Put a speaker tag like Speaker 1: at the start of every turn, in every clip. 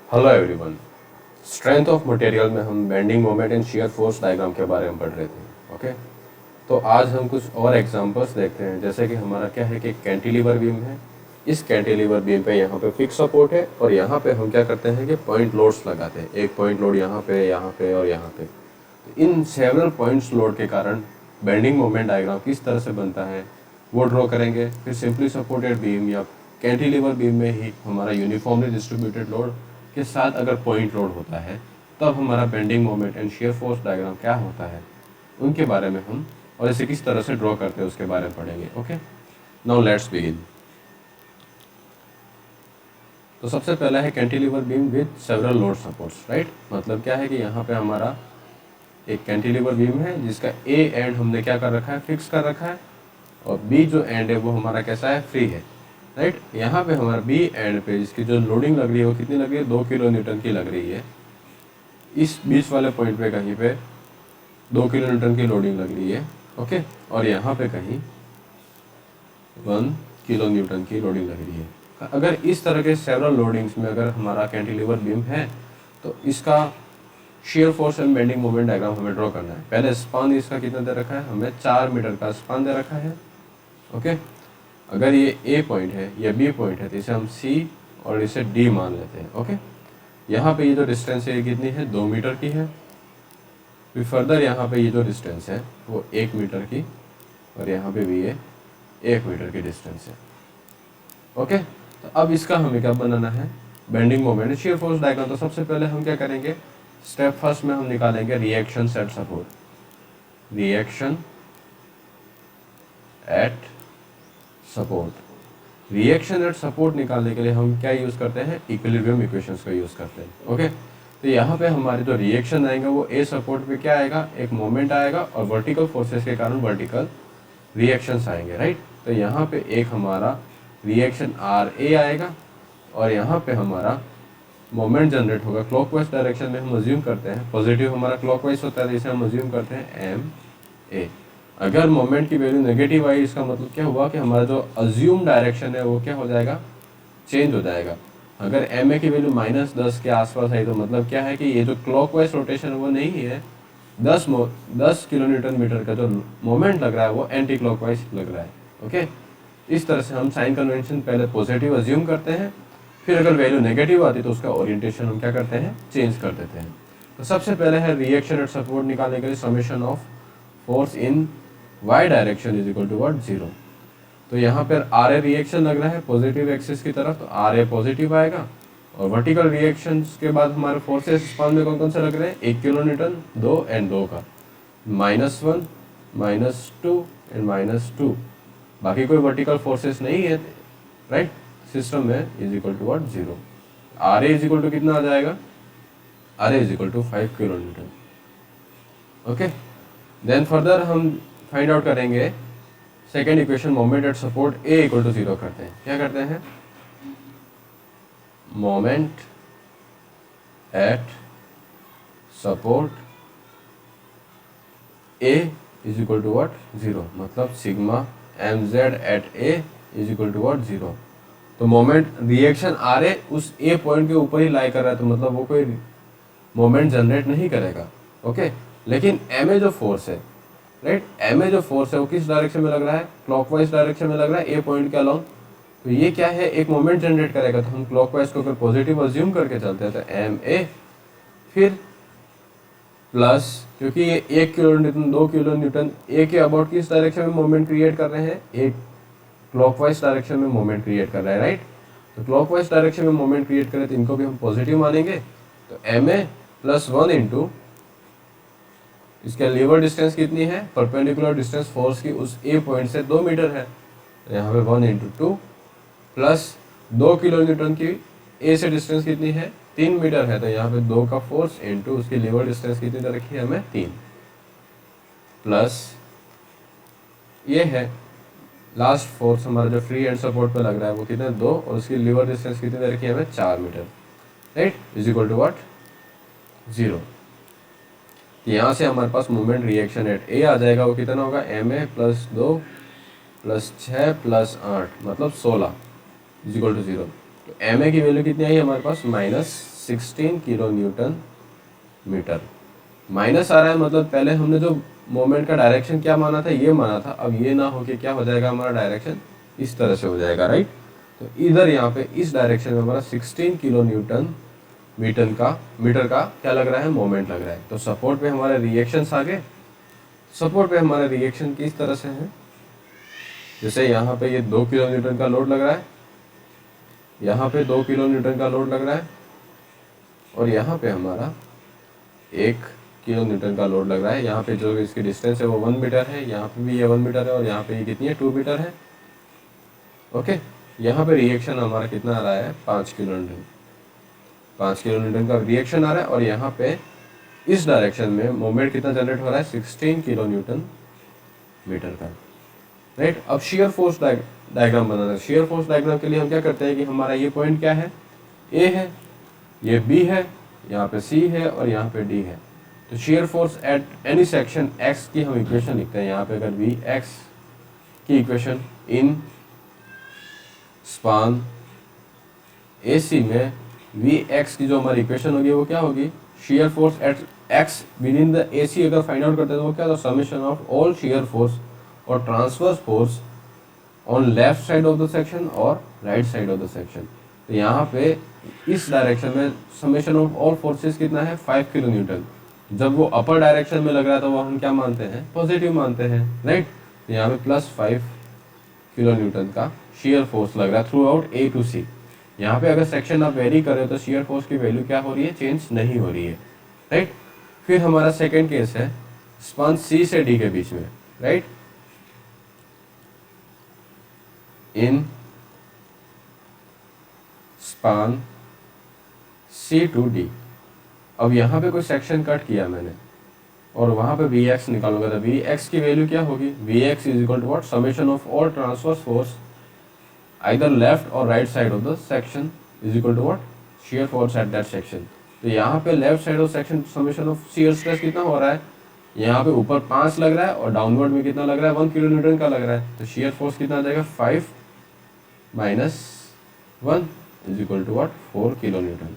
Speaker 1: Hello everyone. Strength of material में हम bending moment and shear force diagram के बारे में पढ़ रहे थे। ओके, तो आज हम कुछ और एग्जांपल्स देखते हैं। जैसे कि हमारा क्या है कि कैंटिलीवर बीम है। इस कैंटिलीवर बीम पे यहाँ पे फिक्स सपोर्ट है और यहाँ पे हम क्या करते हैं कि पॉइंट लोड्स लगाते हैं। एक पॉइंट लोड यहाँ पे और यहाँ पे। तो इन सेवरल पॉइंट्स लोड के कारण बेंडिंग मोमेंट डायग्राम किस तरह से बनता है वो ड्रॉ करेंगे। फिर सिंपली सपोर्टेड बीम या कैंटिलीवर बीम में ही हमारा यूनिफॉर्मली डिस्ट्रीब्यूटेड लोड के साथ अगर पॉइंट लोड होता है तब हमारा bending moment and shear force diagram क्या होता है उनके बारे में हम और इसे किस तरह से ड्रॉ करते हैं उसके बारे में पढ़ेंगे। Okay, now let's begin. तो सबसे पहला है cantilever beam with several load supports. Right, मतलब क्या है कि यहाँ पे हमारा एक कैंटिलीवर बीम है जिसका ए एंड हमने क्या कर रखा है, फिक्स कर रखा है, और बी जो एंड है वो हमारा कैसा है, फ्री है। राइट, यहाँ पे हमारा बी एंड पे जिसकी जो लोडिंग लग रही है वो कितनी लग रही है, 2 किलो न्यूटन की लग रही है। इस बीच वाले पॉइंट पे कहीं पे 2 किलो न्यूटन की लोडिंग लग रही है। ओके, और यहाँ पे कहीं 1 किलो न्यूटन की लोडिंग लग रही है। अगर इस तरह के सेवरल लोडिंग्स में अगर हमारा कैंटिलीवर बीम है तो इसका shear force and bending moment diagram हमें ड्रॉ करना है। पहले स्पान इसका कितना दे रखा है, हमें 4 मीटर का स्पान दे रखा है। ओके, अगर ये ए पॉइंट है या बी पॉइंट है तो इसे हम सी और इसे डी मान लेते हैं। ओके, यहाँ पे ये जो डिस्टेंस है ये कितनी है, 2 मीटर की है। फिर फर्दर यहाँ पे ये जो डिस्टेंस है वो 1 मीटर की, और यहाँ पे भी ये 1 मीटर की डिस्टेंस है। ओके, तो अब इसका हमें क्या बनाना है, bending moment shear force diagram. तो सबसे पहले हम क्या करेंगे, स्टेप फर्स्ट में हम निकालेंगे reaction at support. Reaction at support. Reaction at support निकालने के लिए हम क्या यूज़ करते हैं, इक्विलिब्रियम इक्वेशंस का यूज़ करते हैं। ओके, तो यहाँ पे हमारे जो रिएक्शन आएगा वो ए सपोर्ट पे क्या आएगा, एक मोमेंट आएगा और वर्टिकल फोर्सेस के कारण वर्टिकल रिएक्शंस आएंगे। राइट, तो यहाँ पे एक हमारा रिएक्शन आर ए आएगा और यहाँ पे हमारा मोमेंट जनरेट होगा क्लॉकवाइज डायरेक्शन में। हम अज्यूम करते हैं पॉजिटिव हमारा क्लॉकवाइज होता है, इसे हम अज्यूम करते हैं एम ए। अगर मोमेंट की वैल्यू नेगेटिव आई इसका मतलब क्या हुआ कि हमारा जो अज्यूम डायरेक्शन है वो क्या हो जाएगा, चेंज हो जाएगा। अगर एम ए की वैल्यू -10 के आसपास आई तो मतलब क्या है कि ये जो क्लॉकवाइज रोटेशन वो नहीं है, 10 किलो न्यूटन मीटर का जो मोमेंट लग रहा है वो एंटी क्लॉकवाइज लग रहा है। ओके, इस तरह से हम साइन कन्वेंशन पहले पॉजिटिव अज्यूम करते हैं, फिर अगर वैल्यू नेगेटिव आती तो उसका ओरिएंटेशन हम क्या करते हैं, चेंज कर देते हैं। तो सबसे पहले है रिएक्शन एट सपोर्ट निकालने के लिए summation of force in y direction is equal to what, 0। तो यहाँ पर आर ए रिएक्शन लग रहा है पॉजिटिव एक्सिस की तरफ, तो आर ए पॉजिटिव आएगा। और वर्टिकल रिएक्शंस के बाद हमारे फोर्सेस स्पान में कौन कौन से लग रहे हैं, 1 किलो न्यूटन, 2 एंड 2 का, -1 -2 एंड -2। बाकी कोई वर्टिकल फोर्सेस नहीं है। राइट, सिस्टम में is equal to what, 0। R A is equal to कितना आ जाएगा, R A is equal to 5 kilo newton. Okay, then further हम फाइंड आउट करेंगे second equation, moment at support A equal to 0 करते हैं। क्या करते हैं, moment at support A is equal to what, 0। मतलब sigma M Z at A is equal to what, 0। तो moment reaction R A उस ए point के ऊपर ही लाई कर रहा है, तो मतलब वो कोई मोमेंट जनरेट नहीं करेगा। ओके, लेकिन एम ए जो फोर्स है, राइट, एम ए जो फोर्स है वो किस डायरेक्शन में लग रहा है, क्लॉकवाइज डायरेक्शन में लग रहा है ए पॉइंट के अलोंग। तो ये क्या है, एक मोमेंट जनरेट करेगा। तो हम क्लॉकवाइज को अगर पॉजिटिव अज्यूम करके चलते हैं तो एम ए, फिर प्लस, क्योंकि ये 1 किलो न्यूटन 2 किलो न्यूटन ए के अबाउट किस डायरेक्शन में मोमेंट क्रिएट कर रहे हैं, एक क्लॉकवाइज डायरेक्शन में मोमेंट क्रिएट कर रहा है। राइट, तो क्लॉकवाइज डायरेक्शन में मोमेंट क्रिएट करें तो इनको भी हम पॉजिटिव मानेंगे। तो एम ए प्लस 1 इंटू इसका लीवर डिस्टेंस कितनी है, परपेंडिकुलर डिस्टेंस फोर्स की उस ए पॉइंट से 2 मीटर है, तो यहाँ पे 1 इंटू 2 प्लस 2 किलो न्यूटन की ए से डिस्टेंस कितनी है, 3 मीटर है, तो यहाँ पे 2 का फोर्स इंटू उसकी लीवर डिस्टेंस कितनी दे रखी है हमें, 3, प्लस ये है लास्ट फोर्स हमारा जो फ्री एंड सपोर्ट पे लग रहा है वो कितना, 2, और उसकी लीवर डिस्टेंस कितनी दे रखी है हमें, 4 metre. Right, is equal to what, 0। यहाँ से हमारे पास मोमेंट रिएक्शन एट ए आ जाएगा, वो कितना होगा, M A plus 2 plus 6 plus 8 मतलब 16 इज इक्वल टू 0। तो एम ए की वैल्यू कितनी आई हमारे पास -16 किलो न्यूटन मीटर। माइनस आ रहा है मतलब पहले हमने जो मोमेंट का डायरेक्शन क्या माना था, ये माना था, अब ये ना होके क्या हो जाएगा, हमारा डायरेक्शन इस तरह से हो जाएगा, राइट। तो इधर यहाँ पे इस डायरेक्शन में हमारा 16 किलो न्यूटन मीटर का क्या लग रहा है, मोमेंट लग रहा है। तो सपोर्ट पे हमारे रिएक्शंस आ गए। सपोर्ट पे हमारे रिएक्शन किस तरह से है, जैसे यहाँ पे ये 2 किलो न्यूटन का लोड लग रहा है, यहाँ पे 2 किलो न्यूटन का लोड लग रहा है, और यहाँ पे हमारा 1 किलो न्यूटन का लोड लग रहा है। यहाँ पे जो इसकी डिस्टेंस है वो 1 मीटर है, यहाँ पे भी ये 1 मीटर है, और यहाँ पे ये कितनी है, 2 मीटर है। ओके, यहाँ पे रिएक्शन हमारा कितना आ रहा है, 5 किलो न्यूटन, 5 किलो न्यूटन का रिएक्शन आ रहा है। और यहाँ पे इस डायरेक्शन में मोमेंट कितना जनरेट हो रहा है, 16 किलो न्यूटन मीटर का, राइट। अब शियर फोर्स डायग्राम बनाना है। शियर फोर्स डायग्राम के लिए हम क्या करते हैं कि हमारा ये पॉइंट क्या है, ए है, ये बी है, यहाँ पे सी है, और यहाँ पे डी है। तो shear force at any section x की हम इक्वेशन लिखते हैं। यहाँ पे अगर वी एक्स की इक्वेशन इन स्पान ए सी में वी एक्स की जो हमारी इक्वेशन होगी वो क्या होगी, shear force at X within the A C अगर फाइंड आउट करते हैं तो वो क्या था, summation of all shear force और transverse force on left side of the section और right side of the section. तो यहाँ पे इस डायरेक्शन में समेशन ऑफ ऑल फोर्सेस कितना है, 5 किलो न्यूटन। जब वो अपर डायरेक्शन में लग रहा है तो वो हम क्या मानते हैं, पॉजिटिव मानते हैं, राइट। तो यहाँ पे +5 किलो न्यूटन का शियर फोर्स लग रहा है थ्रू आउट ए टू सी। यहाँ पे अगर सेक्शन आप वेरी करें तो शियर फोर्स की वैल्यू क्या हो रही है, चेंज नहीं हो रही है, राइट। फिर हमारा सेकेंड केस है स्पान सी से डी के बीच में, right. In span C to D. अब यहाँ पे कोई सेक्शन कट किया मैंने और वहाँ पे वी एक्स निकालूंगा, तो वी एक्स की वैल्यू क्या होगी, V X is equal to what, summation of all transverse force either left और right side of the section is equal to what, shear force at that section. तो यहाँ पे left side of section summation of shear stress कितना हो रहा है, यहाँ पे ऊपर 5 लग रहा है और डाउनवर्ड में कितना लग रहा है, 1 किलो न्यूटन का लग रहा है। तो शियर फोर्स कितना आ जाएगा, 5 - 1 is equal to what, 4 kilo newton.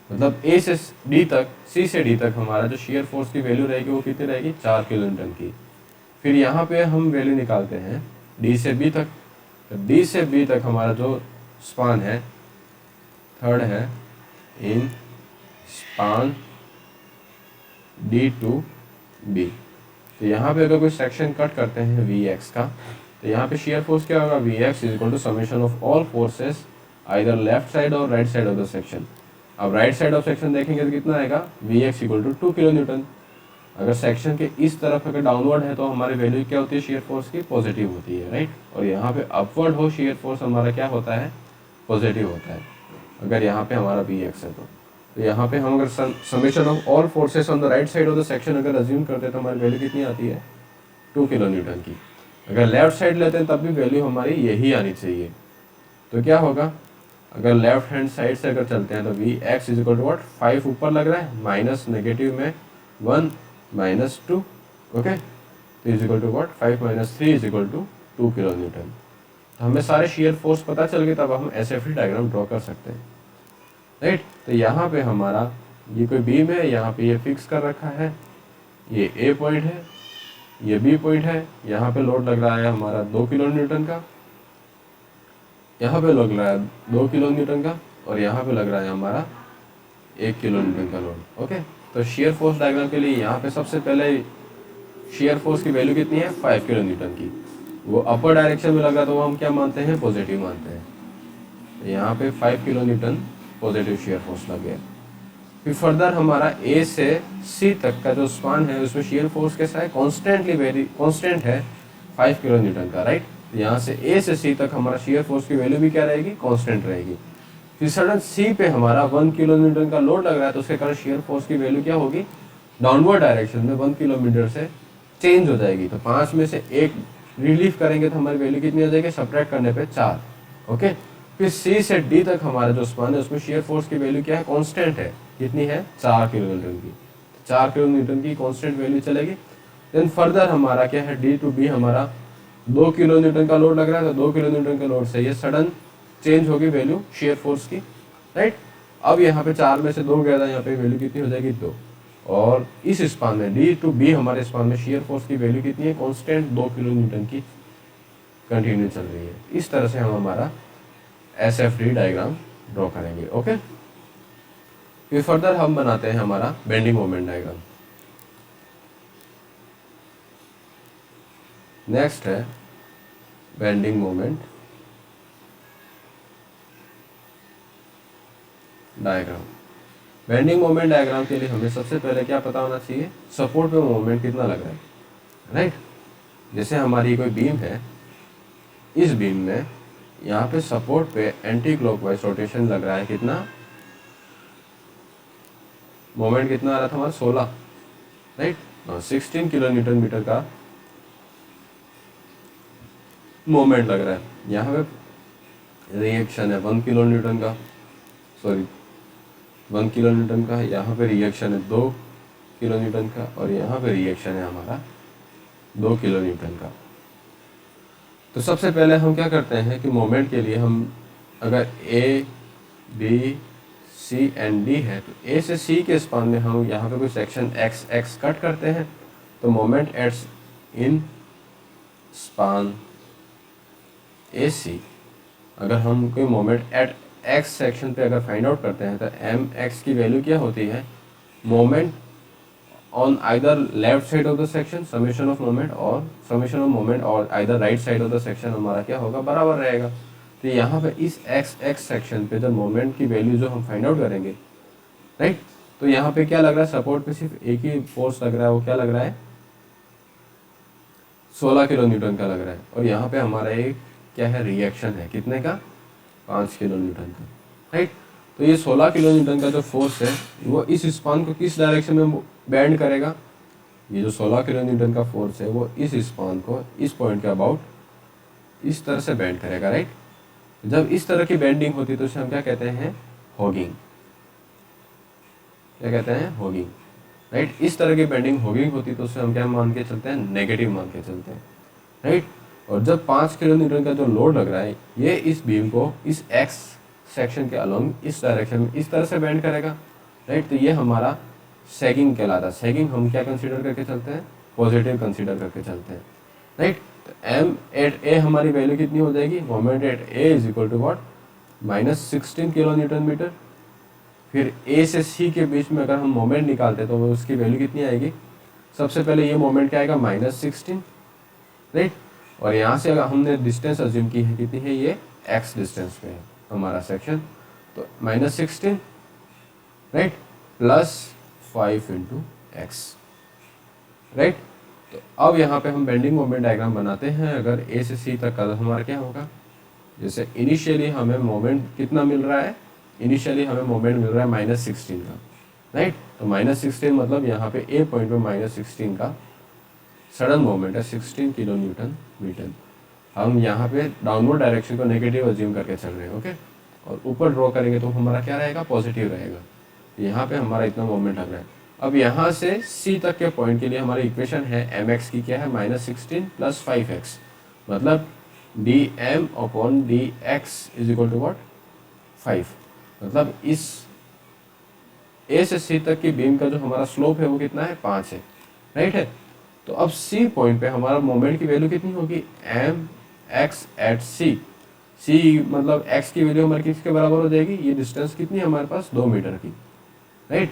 Speaker 1: मतलब ए से डी तक, सी से डी तक हमारा जो शियर फोर्स की वैल्यू रहेगी वो कितनी रहेगी, 4 किलो न्यूटन की। फिर यहाँ पे हम वैल्यू निकालते हैं डी से बी तक। तो डी से बी तक हमारा जो स्पान है, थर्ड है इन स्पान डी टू बी। तो यहाँ पे अगर कोई सेक्शन कट करते हैं वी एक्स का, तो यहाँ पे शियर फोर्स क्या होगा, V X is equal to summation of all forces either left side और right side of the section. अब राइट साइड ऑफ सेक्शन देखेंगे तो कितना आएगा, V X equal to 2 kilo newton. अगर सेक्शन के इस तरफ अगर डाउनवर्ड है तो हमारी वैल्यू क्या होती है, शेयर फोर्स की पॉजिटिव होती है, राइट। और यहाँ पे अपवर्ड हो शेयर फोर्स हमारा क्या होता है, पॉजिटिव होता है, अगर यहाँ पे हमारा वी एक्स है तो यहाँ पे हम अगर summation of all forces on the right side of the section अगर अज्यूम करते हैं तो हमारी वैल्यू कितनी आती है, 2 किलो न्यूटन की। अगर लेफ्ट साइड लेते हैं तब भी वैल्यू हमारी यही आनी चाहिए। तो क्या होगा, अगर लेफ्ट हैंड साइड से अगर चलते हैं तो V X is equal to what, 5 ऊपर लग रहा है, माइनस नेगेटिव में 1 - 2, ओके। तो is equal to what, 5 - 3 is equal to 2 kilo newton. तो हमें सारे शेयर फोर्स पता चल गए, तब हम एसएफई डायग्राम ड्रॉ कर सकते हैं, राइट। तो यहाँ पे हमारा ये कोई बीम है, यहाँ पे ये फिक्स कर रखा है, ये ए पॉइंट है, ये बी पॉइंट है। यहाँ पे लोड लग रहा है हमारा 2 किलो न्यूटन का, यहाँ पे लग रहा है 2 किलो न्यूटन का, और यहाँ पे लग रहा है हमारा 1 किलो न्यूटन का लोड, ओके। तो शेयर फोर्स डायग्राम के लिए यहाँ पे सबसे पहले शेयर फोर्स की वैल्यू कितनी है, 5 किलो न्यूटन की। वो अपर डायरेक्शन में लगा तो वो हम क्या मानते हैं, पॉजिटिव मानते हैं। तो यहाँ पे 5 kilo Newton positive shear force लग गया। फिर फर्दर हमारा ए से सी तक का जो स्पान है उसमें शेयर फोर्स कैसा है, कांस्टेंट है 5 किलो न्यूटन का, राइट। यहाँ से ए से सी तक हमारा शेयर फोर्स की वैल्यू भी क्या रहेगी, कांस्टेंट रहेगी। फिर सडन सी पे हमारा 1 किलो न्यूटन का लोड लग रहा है तो उसके कारण शेयर फोर्स की वैल्यू क्या होगी, डाउनवर्ड डायरेक्शन में 1 किलोमीटर से चेंज हो जाएगी। तो 5 में से 1 रिलीव करेंगे तो हमारी वैल्यू कितनी हो जाएगी, सब्ट्रैक्ट करने पे 4, ओके। फिर सी से डी तक हमारा जो स्पान है उसमें शेयर फोर्स की वैल्यू क्या है, कांस्टेंट है, कितनी है, 4 किलो न्यूटन की। 4 किलो न्यूटन की कांस्टेंट वैल्यू चलेगी। देन फर्दर हमारा क्या है, डी टू बी हमारा 2 किलो न्यूटन का लोड लग रहा है। तो 2 किलो न्यूटन के लोड से ये सडन चेंज होगी वैल्यू शेयर फोर्स की, राइट। अब यहाँ पे 4 में से 2 गया था, यहाँ पे वैल्यू कितनी हो जाएगी 2। और इस स्पान में डी टू बी हमारे स्पान में शेयर फोर्स की वैल्यू कितनी है, कांस्टेंट 2 किलो न्यूटन की कंटिन्यू चल रही है। इस तरह से हम हमारा एसएफडी डायग्राम ड्रॉ करेंगे। ओके, फिर फर्दर हम बनाते हैं हमारा बेंडिंग मोमेंट डायग्राम। नेक्स्ट है bending moment diagram. Bending moment diagram के लिए हमें सबसे पहले क्या पता होना चाहिए, सपोर्ट पे मोमेंट कितना लग रहा है, राइट। जैसे हमारी कोई बीम है, इस बीम में यहाँ पे सपोर्ट पे एंटी क्लॉकवाइज रोटेशन लग रहा है, कितना मोमेंट कितना आ रहा था हमारा 16, राइट। 16 किलो न्यूटन मीटर का मोमेंट लग रहा है। यहाँ पे रिएक्शन है 1 किलो न्यूटन का, सॉरी 1 किलो न्यूटन का, यहाँ पे रिएक्शन है 2 किलो न्यूटन का, और यहाँ पे रिएक्शन है हमारा 2 किलो न्यूटन का। तो सबसे पहले हम क्या करते हैं कि मोमेंट के लिए हम अगर A B C and D है, तो ए से सी के स्पान में हम यहाँ पे कोई सेक्शन एक्स एक्स कट करते हैं, तो मोमेंट एट्स इन स्पान ए सी। अगर हम कोई मोमेंट एट एक्स सेक्शन पे अगर फाइंड आउट करते हैं, तो एम एक्स की वैल्यू क्या होती है, moment on either left side of the section summation of moment, और समेशन ऑफ मोमेंट और either right side of the section हमारा क्या होगा, बराबर रहेगा। तो यहाँ पे इस एक्स एक्स सेक्शन पे जब मोमेंट की वैल्यू जो हम फाइंड आउट करेंगे, राइट, तो यहाँ पे क्या लग रहा है, सपोर्ट पे सिर्फ एक ही फोर्स लग रहा है, वो क्या लग रहा है 16 किलो न्यूटन का लग रहा है। और यहाँ पे हमारा एक क्या है, रिएक्शन है कितने का, 5 किलो न्यूटन का, राइट। तो ये 16 किलो न्यूटन का जो फोर्स है वो इस स्पान को किस डायरेक्शन में बैंड करेगा, ये जो 16 किलो न्यूटन का फोर्स है वो इस स्पान को इस पॉइंट के अबाउट इस तरह से बैंड करेगा, राइट। जब इस तरह की बेंडिंग होती है तो उसे हम क्या कहते हैं, हॉगिंग। क्या कहते हैं, हॉगिंग, राइट। इस तरह की बेंडिंग हॉगिंग होती है तो उसे हम क्या मान के चलते हैं, नेगेटिव मान के चलते हैं, राइट। और जब 5 किलो न्यूटन का जो लोड लग रहा है, ये इस बीम को इस एक्स सेक्शन के अलोंग इस डायरेक्शन में इस तरह से बेंड करेगा, राइट। तो ये हमारा सैगिंग कहलाता है। सैगिंग हम क्या कंसीडर करके चलते हैं, पॉजिटिव कंसीडर करके चलते हैं, राइट। एम एट ए हमारी वैल्यू कितनी हो जाएगी, moment at A is equal to what, -16 kilo newton metre. फिर ए से सी के बीच में अगर हम मोमेंट निकालते हैं तो उसकी वैल्यू कितनी आएगी, सबसे पहले ये मोमेंट क्या आएगा, -16, राइट। और यहाँ से अगर हमने डिस्टेंस अज्यूम की है, कितनी है, ये एक्स डिस्टेंस पे है हमारा सेक्शन, तो -16, राइट, +5 इंटू एक्स, राइट। तो अब यहाँ पे हम बेंडिंग मोमेंट डायग्राम बनाते हैं। अगर ए से सी तक का हमारा क्या होगा, जैसे इनिशियली हमें मोमेंट कितना मिल रहा है, इनिशियली हमें मोमेंट मिल रहा है -16 का, राइट। तो -16 मतलब यहाँ पे ए पॉइंट पे -16 का सडन मोमेंट है 16 किलो न्यूटन मीटर। हम यहाँ पे डाउनवर्ड डायरेक्शन को नेगेटिव अज्यूम करके चल रहे हैं, ओके। और ऊपर ड्रॉ करेंगे तो हमारा क्या रहेगा, पॉजिटिव रहेगा। यहाँ पे हमारा इतना मोमेंट लग रहा है। अब यहाँ से C तक के पॉइंट के लिए हमारी इक्वेशन है mx की क्या है, -16 + 5x, मतलब dm/dx is equal to what, 5। मतलब इस A से C तक की बीम का जो हमारा स्लोप है वो कितना है, 5 है, राइट है। तो अब C पॉइंट पे हमारा मोमेंट की वैल्यू कितनी होगी, mx एट C मतलब x की वैल्यू हमारी किसके बराबर हो जाएगी, ये डिस्टेंस कितनी है हमारे पास, 2 मीटर की, right.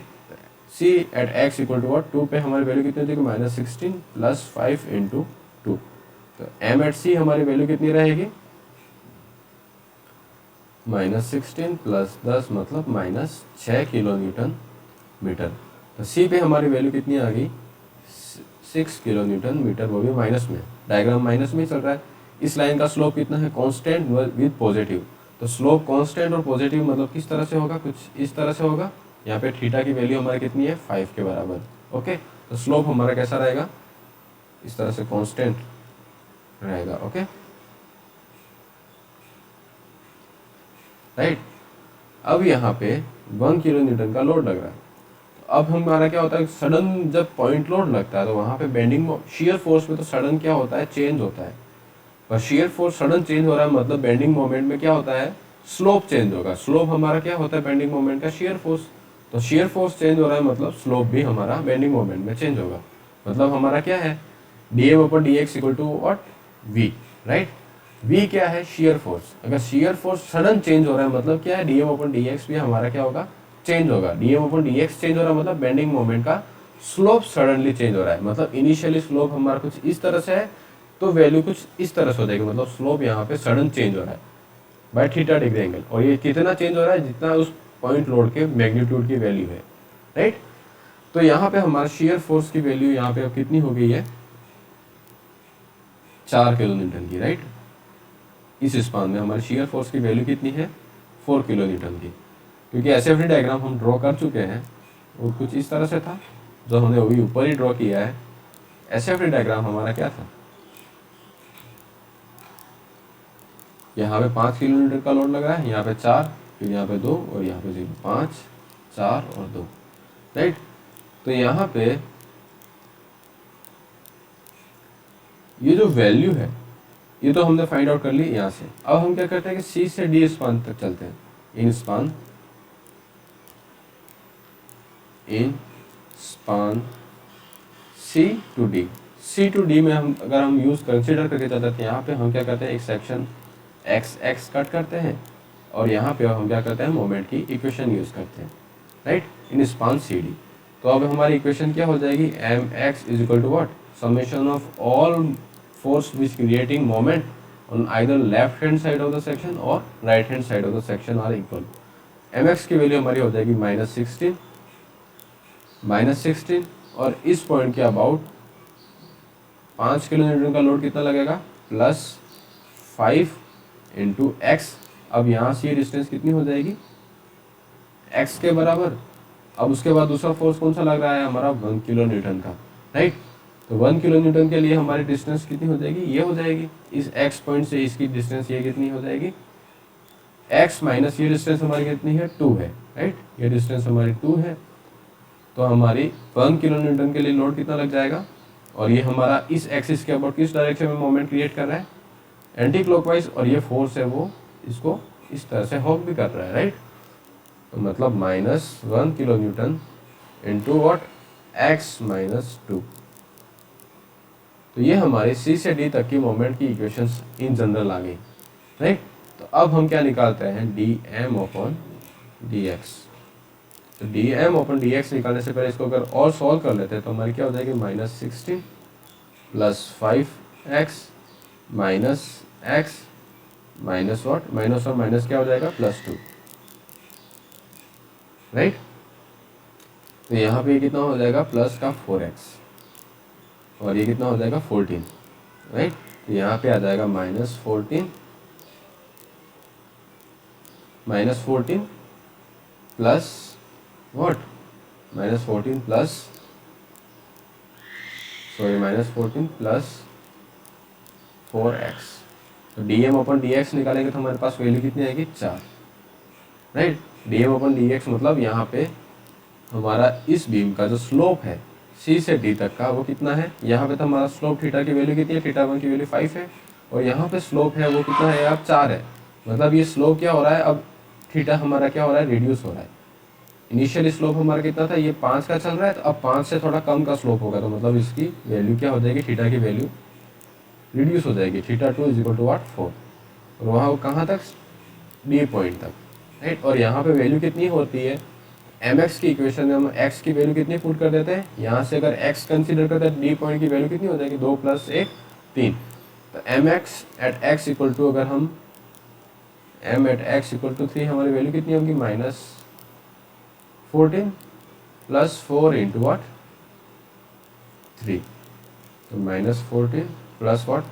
Speaker 1: C at x equal to what, 2 पे हमारी वैल्यू कितनी हो जाएगी, -16 + 5 इंटू 2। तो m एट C हमारी वैल्यू कितनी रहेगी, -16 + 10 मतलब -6 किलो न्यूटन मीटर। तो C पे हमारी वैल्यू कितनी आ गई, 6 किलो न्यूटन मीटर, वो भी माइनस में, डायग्राम माइनस में ही चल रहा है। इस लाइन का स्लोप कितना है, कांस्टेंट विद पॉजिटिव। तो स्लोप कांस्टेंट और पॉजिटिव मतलब किस तरह से होगा, कुछ इस तरह से होगा। यहाँ पे थीटा की वैल्यू हमारी कितनी है, 5 के बराबर, ओके। तो स्लोप हमारा कैसा रहेगा, इस तरह से कांस्टेंट रहेगा, ओके, राइट। अब यहाँ पे 1 किलो न्यूटन का लोड लग रहा है। तो अब हमारा क्या होता है, सडन जब पॉइंट लोड लगता है तो वहाँ पे बेंडिंग शियर फोर्स में तो सडन क्या होता है, चेंज होता है। पर शियर फोर्स सडन चेंज हो रहा है मतलब बेंडिंग मोमेंट में क्या होता है, स्लोप चेंज होगा। स्लोप हमारा क्या होता है बेंडिंग मोमेंट का? Shear force. तो शियर फोर्स चेंज हो रहा है मतलब स्लोप भी हमारा बेंडिंग मोमेंट में चेंज होगा। मतलब हमारा क्या है? dm upon dx equal to what? v, right. v क्या है? Shear force. अगर शियर फोर्स सडन चेंज हो रहा है मतलब क्या है? dm upon dx भी हमारा क्या होगा? चेंज होगा। dm upon dx चेंज हो रहा है मतलब बेंडिंग मोमेंट का स्लोप सडनली चेंज हो रहा है। मतलब इनिशियली स्लोप हमारा कुछ इस तरह से है तो वैल्यू कुछ इस तरह से हो जाएगी। मतलब स्लोप यहाँ पे सडन चेंज हो रहा है बाय थीटा डिग्री एंगल। और ये कितना चेंज हो रहा है? जितना उस पॉइंट लोड के मैग्नीट्यूड की वैल्यू है, राइट। तो यहाँ पे हमारा शियर फोर्स की वैल्यू यहाँ पे अब कितनी हो गई है? 4 किलो न्यूटन की, राइट। इस स्पान में हमारी शियर फोर्स की वैल्यू कितनी है? 4 किलो न्यूटन की। क्योंकि एसएफडी डायग्राम हम ड्रॉ कर चुके हैं, वो कुछ इस तरह से था जो हमने अभी ऊपर ही ड्रॉ किया है। एसएफडी डायग्राम हमारा क्या था? यहाँ पे 5 किलो न्यूटन का लोड लग रहा है, यहाँ पे 4, फिर यहाँ पे 2 और यहाँ पे 0, 5, 4 और 2, राइट। तो यहाँ पे ये जो वैल्यू है ये तो हमने फाइंड आउट कर ली यहाँ से। अब हम क्या करते हैं कि सी से डी स्पान तक चलते हैं। In span C to D. C to D में हम अगर हम यूज कंसिडर करके चलते हैं, यहाँ पे हम क्या करते हैं? एक सेक्शन एक्स एक्स कट करते हैं और यहाँ पे हम क्या करते हैं? मोमेंट की इक्वेशन यूज करते हैं, right, in span C D. तो अब हमारी इक्वेशन क्या हो जाएगी? M X is equal to what? Summation of all force which creating moment on either left hand side of the section or right hand side of the section are equal। mx की value हमारी हो जाएगी -16 और इस point के about 5 kilo Newton का load कितना लगेगा? +5 इंटू एक्स। अब यहाँ से ये डिस्टेंस कितनी हो जाएगी? x के बराबर। अब उसके बाद दूसरा फोर्स कौन सा लग रहा है? हमारा 1 किलो न्यूटन का, राइट। तो 1 किलो न्यूटन के लिए हमारी डिस्टेंस कितनी हो जाएगी? ये हो जाएगी। इस x पॉइंट से इसकी डिस्टेंस ये कितनी हो जाएगी? x माइनस ये डिस्टेंस हमारी कितनी है? 2 है, राइट। ये डिस्टेंस हमारी 2 है। तो हमारी 1 किलो न्यूटन के लिए लोड कितना लग जाएगा? और ये हमारा इस एक्सिस के अबाउट किस डायरेक्शन में मोमेंट क्रिएट कर रहा है? Anti clockwise. और ये फोर्स है वो इसको इस तरह से हॉक भी कर रहा है, राइट। तो मतलब -1 kilo Newton into what? x minus 2। तो ये हमारे सी से डी तक की मोमेंट की इक्वेशंस इन जनरल आ गई, राइट। तो अब हम क्या निकालते हैं? dm upon dx। तो dm अपॉन dx निकालने से पहले इसको अगर और सॉल्व कर लेते हैं तो हमारी क्या हो जाएगी? -16 plus 5x minus x minus what? Minus और माइनस क्या हो जाएगा? +2, राइट। तो यहाँ पे कितना हो जाएगा? प्लस का 4x और ये कितना हो जाएगा? 14, राइट। तो यहाँ पे आ जाएगा -14 plus what? -14 plus plus 4x। तो dm अपन dx निकालेंगे तो हमारे पास वैल्यू कितनी आएगी? 4, राइट। dm अपन dx मतलब यहाँ पे हमारा इस बीम का जो स्लोप है सी से डी तक का वो कितना है? यहाँ पे तो हमारा स्लोप थीटा की वैल्यू कितनी है? θ1 की वैल्यू 5 है और यहाँ पे स्लोप है वो कितना है? अब 4 है। मतलब ये स्लोप क्या हो रहा है? अब थीटा हमारा क्या हो रहा है? रिड्यूस हो रहा है। इनिशियल स्लोप हमारा कितना था? ये 5 का चल रहा है, तो अब 5 से थोड़ा कम का स्लोप होगा। तो मतलब इसकी वैल्यू क्या हो जाएगी? थीटा की वैल्यू रिड्यूस हो जाएगी। θ2 इज इक्वल टू व्हाट? 4। और वहाँ कहाँ तक? डी पॉइंट तक, राइट। और यहाँ पे वैल्यू कितनी होती है? mx की इक्वेशन में हम x की वैल्यू कितनी पुट कर देते हैं? यहाँ से अगर x कंसीडर करते हैं डी पॉइंट की वैल्यू कितनी हो जाएगी? 2 + 1 3। तो mx at x equal to अगर हम m at x equal to 3 हमारी वैल्यू कितनी होगी? -14 प्लस 4 इंटू वाट? 3। तो -14 plus what?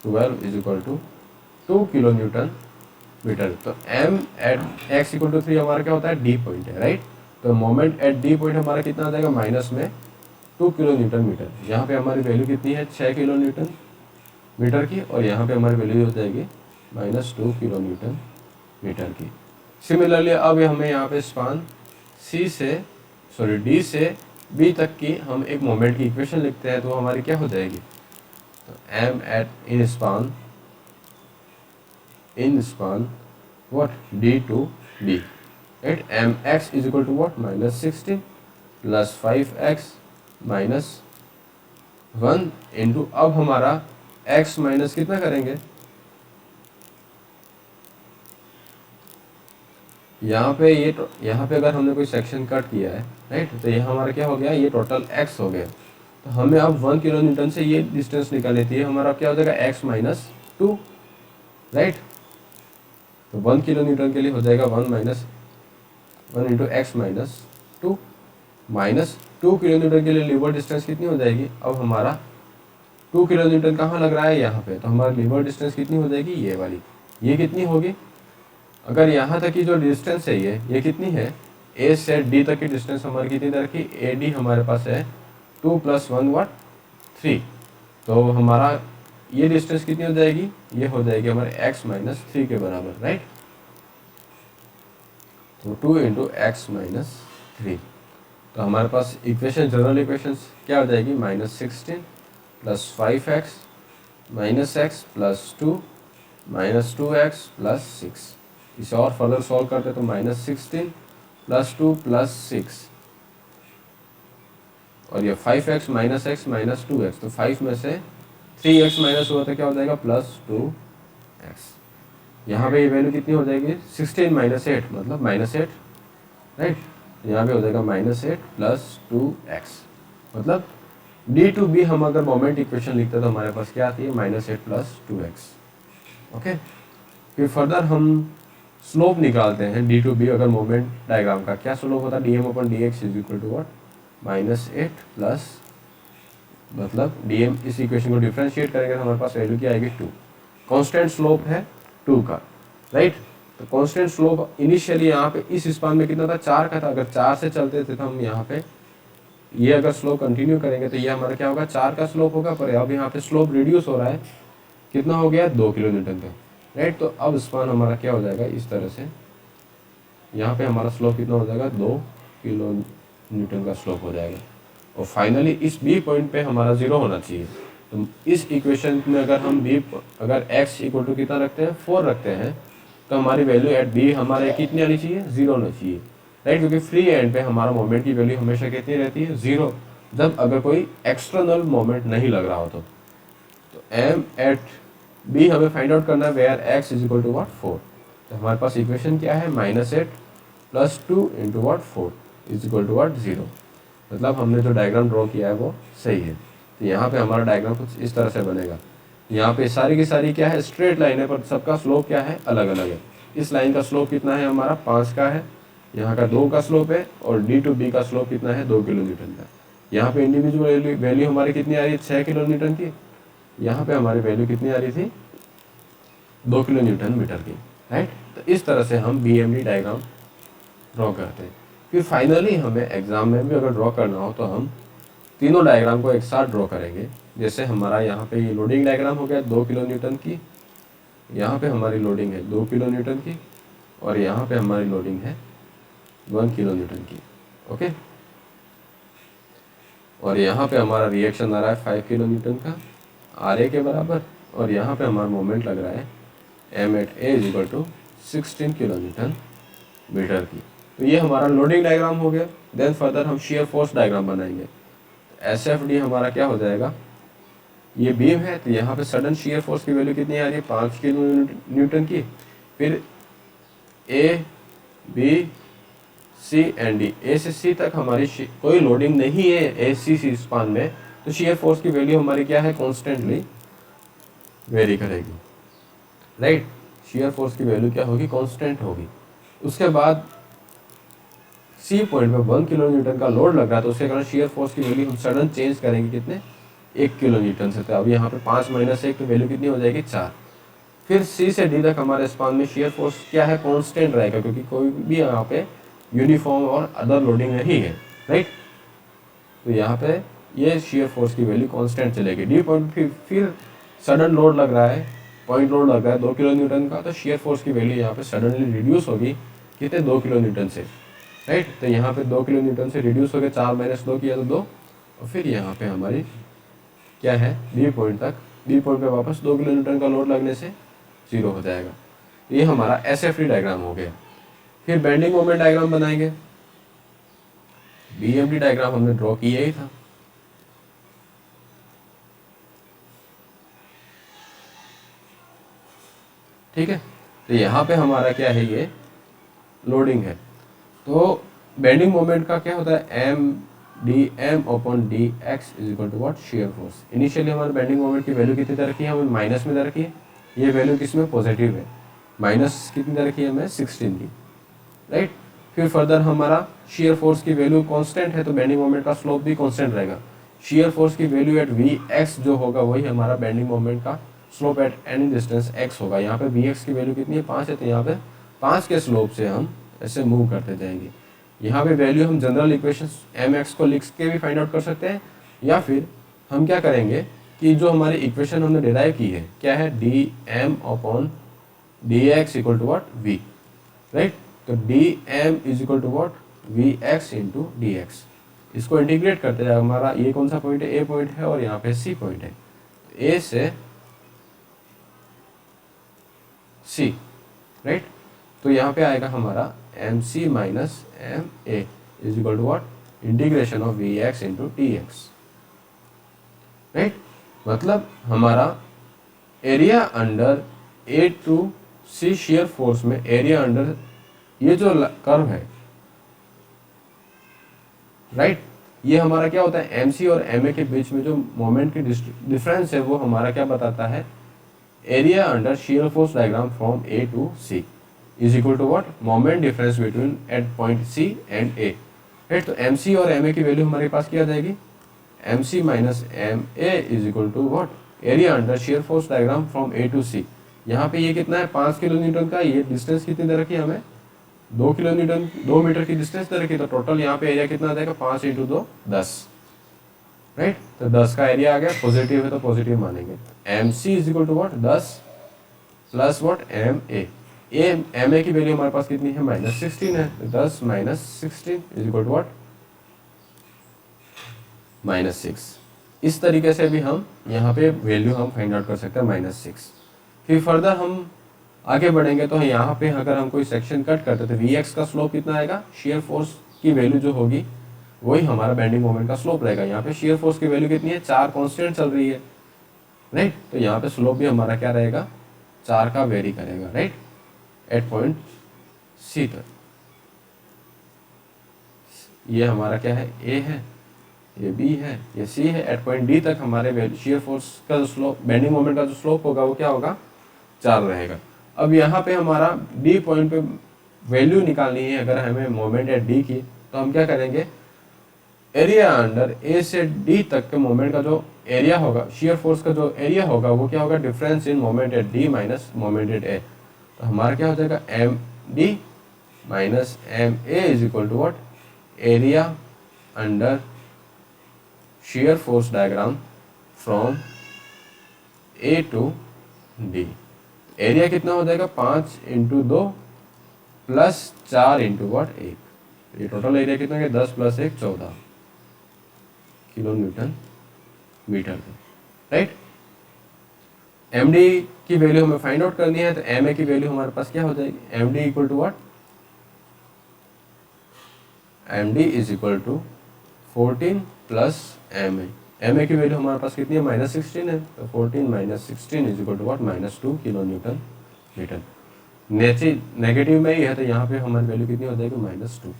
Speaker 1: 12 is equal to 2 kilo newton metre. तो m at x equal to 3 हमारा क्या होता है? डी पॉइंट है, राइट। तो मोमेंट एट डी पॉइंट हमारा कितना आ जाएगा? माइनस में 2 किलो न्यूटन मीटर। यहाँ पे हमारी वैल्यू कितनी है? 6 किलो न्यूटन मीटर की। और यहाँ पे हमारी वैल्यू हो जाएगी -2 किलो न्यूटन मीटर की। सिमिलरली अब हमें यहाँ पे स्पान डी से बी तक की हम एक मोमेंट की इक्वेशन लिखते हैं तो हमारी क्या हो जाएगी? तो m at in span what d to b, right? mx is equal to what, -16 plus 5x minus 1 into, अब हमारा x माइनस कितना करेंगे, यहाँ पे यहाँ पे अगर हमने कोई सेक्शन कट किया है, राइट, तो यहाँ हमारा क्या हो गया, ये टोटल x हो गया। तो हमें अब 1 किलो न्यूटन से ये डिस्टेंस निकालनी थी, हमारा क्या हो जाएगा x माइनस 2, राइट। तो 1 किलो न्यूटन के लिए हो जाएगा 1 into x minus 2, minus 2 kilo Newton के लिए लीवर डिस्टेंस कितनी हो जाएगी, अब हमारा 2 किलो न्यूटन कहाँ लग रहा है, यहाँ पे, तो हमारा लीवर डिस्टेंस कितनी हो जाएगी, ये वाली, ये कितनी होगी, अगर यहाँ तक की जो डिस्टेंस है ये कितनी है, ए से डी तक की डिस्टेंस हमारी कितनी तरह की, ए डी हमारे पास है 2 + 1 what 3, तो हमारा ये डिस्टेंस कितनी हो जाएगी, ये हो जाएगी हमारे x माइनस 3 के बराबर, राइट। तो 2 इंटू एक्स माइनस 3, तो हमारे पास इक्वेशन, जनरल इक्वेशन क्या हो जाएगी, -16 plus 5x minus x plus 2 minus 2x plus 6। इसे और फर्दर सॉल्व करते तो -16 प्लस 2 प्लस 6, और ये 5x minus x minus 2x, तो 5 में से 3x माइनस हुआ तो क्या हो जाएगा प्लस 2x। यहाँ पे ये वैल्यू कितनी हो जाएगी, 16 माइनस 8 मतलब -8, राइट। यहाँ पे हो जाएगा -8 प्लस 2x, मतलब d टू b हम अगर मोमेंट इक्वेशन लिखते तो हमारे पास क्या आती है, -8 प्लस 2x, ओके। फिर फर्दर हम स्लोप निकालते हैं d टू b, अगर मोमेंट डायग्राम का क्या स्लोप होता है, dm/dx is equal to what, -8 plus, मतलब dm, इस इक्वेशन को डिफरेंशिएट करेंगे तो हमारे पास वैल्यू क्या आएगी 2, कांस्टेंट स्लोप है 2 का, राइट। तो कांस्टेंट स्लोप इनिशियली यहाँ पे इस स्पान में कितना था, 4 का था, अगर 4 से चलते थे तो हम यहाँ पे ये अगर स्लोप कंटिन्यू करेंगे तो ये हमारा क्या होगा, 4 का स्लोप होगा, पर अब यहाँ पे स्लोप रिड्यूस हो रहा है, कितना हो गया 2 किलो न्यूटन का, राइट। तो अब स्पान हमारा क्या हो जाएगा इस तरह से, यहाँ पे हमारा स्लोप कितना हो जाएगा, 2 किलो न्यूटन का स्लोप हो जाएगा, और फाइनली इस बी पॉइंट पे हमारा 0 होना चाहिए। तो इस इक्वेशन में अगर हम बी, अगर x इक्वल टू कितना रखते हैं, 4 रखते हैं, तो हमारी वैल्यू एट बी हमारे कितनी आनी चाहिए, 0 होना चाहिए, राइट, क्योंकि फ्री एंड पे हमारा मोमेंट की वैल्यू हमेशा कितनी रहती है, 0, जब अगर कोई एक्सटर्नल मोमेंट नहीं लग रहा हो तो एम एट बी हमें फाइंड आउट करना है where x is equal to what 4। तो हमारे पास इक्वेशन क्या है, -8 plus 2 into what 4 is equal to what 0, मतलब हमने जो डायग्राम ड्रॉ किया है वो सही है। तो यहाँ पे हमारा डायग्राम कुछ इस तरह से बनेगा, यहाँ पे सारी की सारी क्या है, स्ट्रेट लाइन है, पर सबका स्लोप क्या है, अलग अलग है। इस लाइन का स्लोप कितना है हमारा, 5 का है, यहाँ का 2 का स्लोप है, और डी टू बी का स्लोप कितना है, 2 किलो न्यूटन का। यहाँ पे इंडिविजुअल वैल्यू हमारी कितनी आ रही है, 6 किलो न्यूटन की, यहाँ पे हमारी वैल्यू कितनी आ रही थी, 2 किलो न्यूटन मीटर की, राइट। तो इस तरह से हम BMD डायग्राम ड्रॉ करते हैं। फिर फाइनली हमें एग्जाम में भी अगर ड्रॉ करना हो तो हम तीनों डायग्राम को एक साथ ड्रॉ करेंगे। जैसे हमारा यहाँ पे ये लोडिंग डायग्राम हो गया 2 किलो न्यूटन की, यहाँ पे हमारी लोडिंग है 2 किलो न्यूटन की, और यहाँ पे हमारी लोडिंग है 1 किलो न्यूटन की, ओके। और यहाँ पे हमारा रिएक्शन आ रहा है 5 किलो न्यूटन का RA के बराबर, और यहाँ पे हमारा मोमेंट लग रहा है m at a is equal to 16 kilo newton metre की। तो ये हमारा लोडिंग डायग्राम हो गया। देन फर्दर हम शेयर फोर्स डायग्राम बनाएंगे। SFD हमारा क्या हो जाएगा, ये बीम है, तो यहाँ पे सडन शेयर फोर्स की वैल्यू कितनी आ रही है, 5 किलो न्यूटन की। फिर A, B, C and D, A से C तक हमारी कोई लोडिंग नहीं है AC स्पान में, तो शेयर फोर्स की वैल्यू हमारी क्या है, कॉन्स्टेंटली वेरी करेगी, राइट। शेयर फोर्स की वैल्यू क्या होगी, कांस्टेंट होगी। उसके बाद C पॉइंट पे 1 किलो न्यूटन का लोड लग रहा है, तो उसके कारण शेयर फोर्स की वैल्यू हम सडन चेंज करेंगे कितने, 1 किलो न्यूटन से। तो अब यहाँ पे 5 - 1 तो वैल्यू कितनी हो जाएगी, 4। फिर C से D तक हमारे स्पान में शेयर फोर्स क्या है, कांस्टेंट रहेगा, क्योंकि कोई भी यहाँ पे यूनिफॉर्म और अदर लोडिंग नहीं है, राइट। तो यहाँ पे ये शेयर फोर्स की वैल्यू कांस्टेंट चलेगी। D पॉइंट फिर सडन लोड लग रहा है, पॉइंट लोड लग रहा है 2 किलो न्यूटन का, तो शेयर फोर्स की वैल्यू यहाँ पे सडनली रिड्यूस होगी कितने, 2 किलो न्यूटन से, राइट। तो यहाँ पे 2 किलो न्यूटन से रिड्यूस हो गया, 4 - 2 किया तो 2, और फिर यहाँ पे हमारी क्या है, B पॉइंट तक, B पॉइंट पे वापस 2 किलो न्यूटन का लोड लगने से 0 हो जाएगा। तो ये हमारा SFD डायग्राम हो गया। फिर बेंडिंग मोमेंट डायग्राम बनाएंगे। BMD डायग्राम हमने ड्रॉ किया ही था। ठीक है, तो यहाँ पे हमारा क्या है, ये लोडिंग है। तो बेंडिंग मोमेंट का क्या होता है, M D M upon D X is equal to what, shear force. Initially हमारे बेंडिंग मोमेंट की वैल्यू कितनी दे रखी है, हमें माइनस में दे रखी है। ये वैल्यू किसमें, पॉजिटिव है। माइनस कितनी दे रखी है हमें, 16 की, राइट। फिर फर्दर हमारा शियर फोर्स की वैल्यू कांस्टेंट है, तो बेंडिंग मोमेंट का स्लोप भी कांस्टेंट रहेगा। शियर फोर्स की वैल्यू एट वी एक्स जो होगा वही हमारा बेंडिंग मोमेंट का slope at any distance x होगा। यहाँ पे वी एक्स की वैल्यू कितनी है, 5 है, तो यहाँ पे 5 के स्लोप से हम ऐसे मूव करते जाएंगे। यहाँ पे वैल्यू हम जनरल इक्वेशन एम एक्स को लिख के भी फाइंड आउट कर सकते हैं, या फिर हम क्या करेंगे कि जो हमारी इक्वेशन हमने डिराइव की है क्या है, D M upon D X equal to what, V, right. तो D M is equal to what, V X into D X. इसको इंटीग्रेट करते हैं, हमारा ये कौन सा पॉइंट है, ए पॉइंट है, और यहाँ पे सी पॉइंट है। ए से सी, राइट। तो यहाँ पे आएगा हमारा M C minus M A is equal to what, integration of V X into T X, right. मतलब हमारा area under A to C shear force में एरिया अंडर ये जो कर्व है, राइट, ये हमारा क्या होता है, एम सी और एम ए के बीच में जो मोमेंट की डिफरेंस है वो हमारा क्या बताता है, area under shear force diagram from A to C is equal to what, moment difference between at point C and A, right। तो MC और MA की वैल्यू हमारे पास क्या आ जाएगी, MC minus MA is equal to what, area under shear force diagram from A to C। यहाँ पे ये कितना है, 5 किलो न्यूटन का, ये डिस्टेंस कितनी दे रखी है हमें, 2 किलो न्यूटन, 2 मीटर की डिस्टेंस दे रखी है। तो टोटल यहाँ पे एरिया कितना आ जाएगा, 5 इंटू 2 10, राइट। तो 10 का एरिया आ गया, पॉजिटिव है तो पॉजिटिव मानेंगे। M C is equal to what, 10 plus what M A, M A की वैल्यू हमारे पास कितनी है, माइनस 16 है। तो 10 minus 16 is equal to what, minus 6। इस तरीके से भी हम यहाँ पे वैल्यू हम फाइंड आउट कर सकते हैं, -6। फिर फर्दर हम आगे बढ़ेंगे तो यहाँ पे अगर हम कोई सेक्शन कट करते तो वी एक्स का स्लोप कितना आएगा, शेयर फोर्स की वैल्यू जो होगी वही हमारा बेंडिंग मोमेंट का स्लोप रहेगा। यहाँ पे शेयर फोर्स की वैल्यू कितनी है, 4 कांस्टेंट चल रही है, राइट। तो यहाँ पे स्लोप भी हमारा क्या रहेगा, 4 का वेरी करेगा, राइट, एट पॉइंट सी तक। ये हमारा क्या है, ए है, ये बी है, ये सी है। एट पॉइंट डी तक हमारे शेयर फोर्स का जो स्लोप, बेंडिंग मोमेंट का जो स्लोप होगा वो क्या होगा, 4 रहेगा। अब यहाँ पे हमारा डी पॉइंट पे वैल्यू निकालनी है अगर हमें मोमेंट एट डी की, तो हम क्या करेंगे, एरिया अंडर ए से डी तक के मोमेंट का जो एरिया होगा, शेयर फोर्स का जो एरिया होगा वो क्या होगा, difference in moment at D minus moment at A. तो हमारा क्या हो जाएगा, M D minus M A is equal to what, area under shear force diagram from A to D. Area कितना हो जाएगा, 5 इंटू 2 प्लस 4 इंटू व्हाट, 1। ये total area कितना है, 10 plus 1 14 kilo newton metre, right. M D की value हमें find out करनी है, तो एम ए की वैल्यू हमारे पास क्या हो जाएगी, M D equal to what, M D is equal to 14 plus M A. M A की वैल्यू हमारे पास कितनी है, -16 है, तो 14 minus 16 is equal to what, -2 kilo newton metre. Negative में ही है तो यहाँ पे हमारी वैल्यू कितनी हो जाएगी, -2।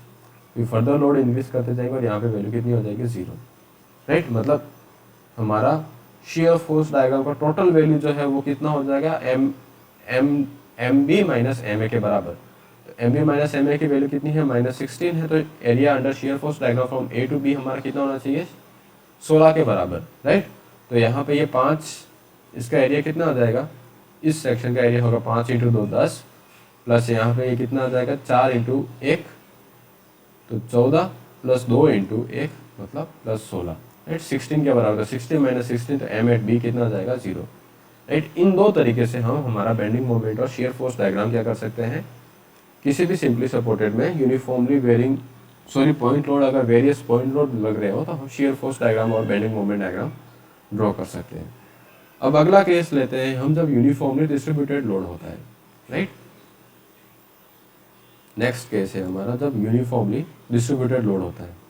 Speaker 1: फिर फर्दर लोड इंक्रीज करते जाएंगे और यहाँ पे वैल्यू कितनी हो जाएगी, 0, राइट। मतलब हमारा शेयर फोर्स डायग्राम का टोटल वैल्यू जो है वो कितना हो जाएगा, M B minus M A के बराबर। तो M B minus M A की वैल्यू कितनी है, -16 है। तो area under shear force diagram from A to B हमारा कितना होना चाहिए, 16 के बराबर, राइट। तो यहाँ पे ये 5, इसका एरिया कितना हो जाएगा, इस सेक्शन का एरिया होगा 5 इंटू 2 10, प्लस यहाँ पे ये कितना आ जाएगा, 4 इंटू 1 तो 14 प्लस 2 इंटू 1 मतलब प्लस 16, राइट, 16 के बराबर। 16 माइनस 16 तो एम एट बी कितना आ जाएगा, 0, राइट। इन दो तरीके से हम हमारा बेंडिंग मोमेंट और शेयर फोर्स डायग्राम क्या कर सकते हैं, किसी भी सिंपली सपोर्टेड में यूनिफॉर्मली वेरिंग पॉइंट लोड, अगर वेरियस पॉइंट लोड लग रहे हो तो हम शेयर फोर्स डायग्राम और बेंडिंग मोमेंट डायग्राम ड्रॉ कर सकते हैं। अब अगला केस लेते हैं हम, जब यूनिफॉर्मली डिस्ट्रीब्यूटेड लोड होता है, राइट। नेक्स्ट केस है हमारा जब यूनिफॉर्मली डिस्ट्रीब्यूटेड लोड होता है।